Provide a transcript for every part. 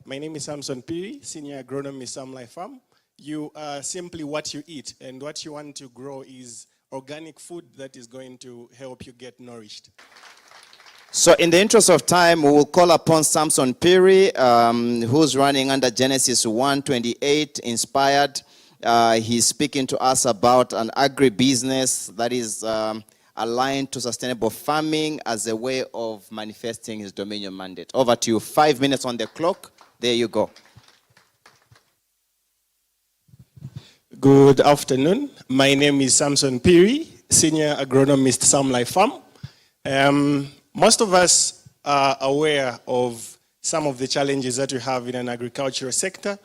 My name is Samson Piri, Senior Agronomist, Samlife Farm. You are simply what you eat, and what you want to grow is organic food that is going to help you get nourished. So in the interest of time, we will call upon Samson Piri, who's running under Genesis 1:28 inspired. He's speaking to us about an agribusiness that is aligned to sustainable farming as a way of manifesting his dominion mandate. Over to you. 5 minutes on the clock. There you go. Good afternoon. My name is Samson Piri, Senior Agronomist, Samlife Farm. Most of us are aware of some of the challenges that we have in an agricultural sector,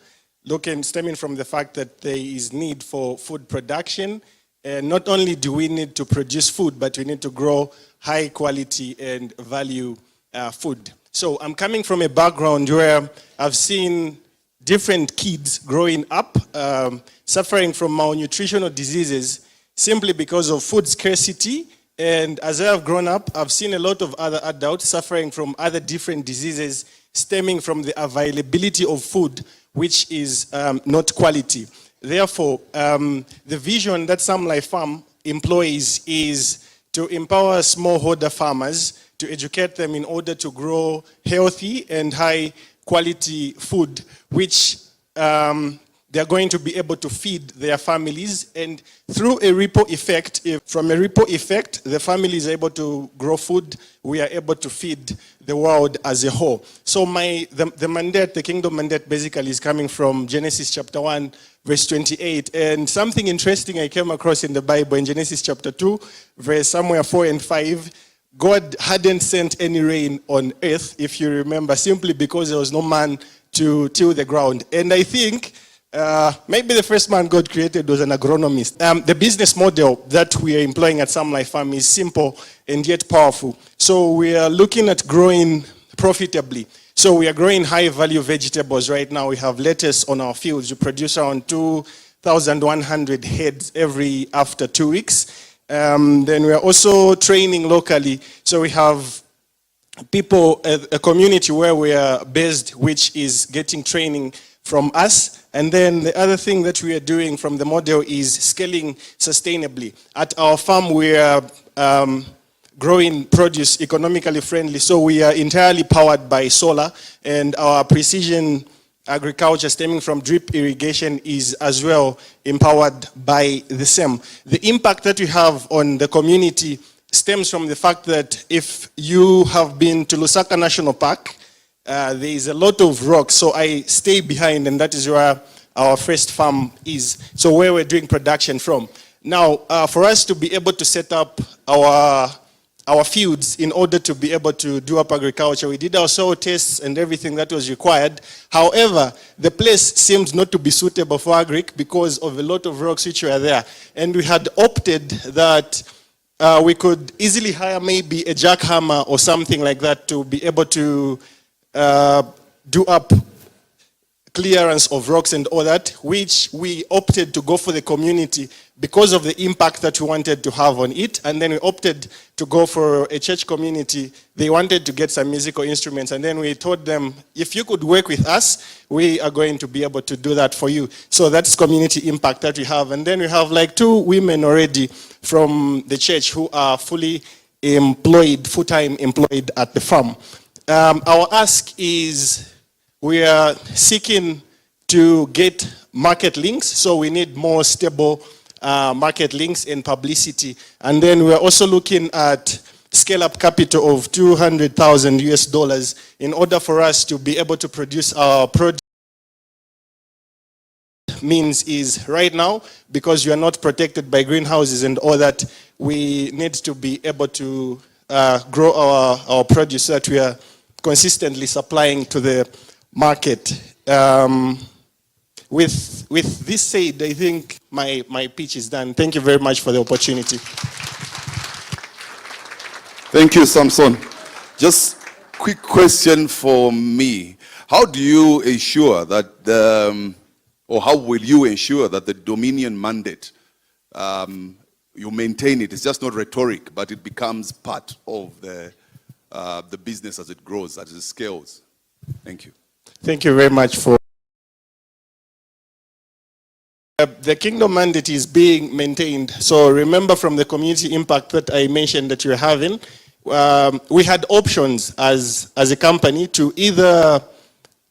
stemming from the fact that there is need for food production. And not only do we need to produce food, but we need to grow high quality and value food. So I'm coming from a background where I've seen different kids growing up, suffering from malnutritional diseases simply because of food scarcity. And as I have grown up, I've seen a lot of other adults suffering from other different diseases stemming from the availability of food, which is not quality. Therefore, the vision that Samlife Farm employs is to empower smallholder farmers, to educate them in order to grow healthy and high quality food, which they're going to be able to feed their families. And through a ripple effect, from a ripple effect, the family is able to grow food, we are able to feed the world as a whole. So the mandate, the kingdom mandate basically is coming from Genesis chapter 1, verse 28. And something interesting I came across in the Bible in Genesis chapter 2, verse somewhere 4 and 5, God hadn't sent any rain on earth, if you remember, simply because there was no man to till the ground. And I think maybe the first man God created was an agronomist. The business model that we are employing at Samlife Farm is simple and yet powerful. So we are looking at growing profitably. So we are growing high value vegetables right now. We have lettuce on our fields. We produce around 2,100 heads after 2 weeks. Then we are also training locally. So we have people, a community where we are based, which is getting training from us. And then the other thing that we are doing from the model is scaling sustainably. At our farm, we are growing produce economically friendly. So we are entirely powered by solar, and our precision agriculture stemming from drip irrigation is as well empowered by the same. The impact that we have on the community stems from the fact that if you have been to Lusaka National Park, there is a lot of rocks, so I stay behind, and that is where our first farm is, so where we're doing production from. Now, for us to be able to set up our fields in order to be able to do up agriculture, we did our soil tests and everything that was required. However, the place seemed not to be suitable for agric because of a lot of rocks which were there. And we had opted that we could easily hire maybe a jackhammer or something like that to be able to do up clearance of rocks and all that, which we opted to go for the community because of the impact that we wanted to have on it. And then we opted to go for a church community. They wanted to get some musical instruments, and then we told them, if you could work with us, we are going to be able to do that for you. So that's community impact that we have. And then we have like 2 women already from the church who are fully employed, full-time employed at the farm. Our ask is, we are seeking to get market links, so we need more stable market links and publicity. And then we're also looking at scale-up capital of $200,000 in order for us to be able to produce our product. Means is right now, because you are not protected by greenhouses and all that, we need to be able to grow our produce so that we are consistently supplying to the market. With this said, I think my pitch is done. Thank you very much for the opportunity. Thank you, Samson. Just quick question for me. How do you ensure that, or how will you ensure that the dominion mandate, you maintain it? It's just not rhetoric, but it becomes part of the business as it grows, as it scales. Thank you. Thank you very much for. The kingdom mandate is being maintained. So remember from the community impact that I mentioned that you're having, we had options as a company to either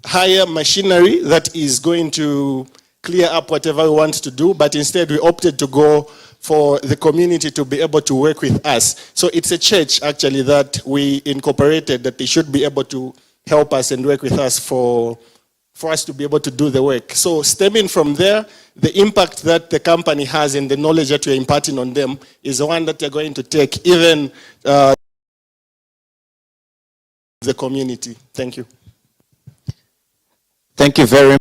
hire machinery that is going to clear up whatever we want to do, but instead we opted to go for the community to be able to work with us. So it's a church actually that we incorporated, that they should be able to help us and work with us for us to be able to do the work. So stemming from there, the impact that the company has and the knowledge that we're imparting on them is the one that they're going to take even the community. Thank you. Thank you very much.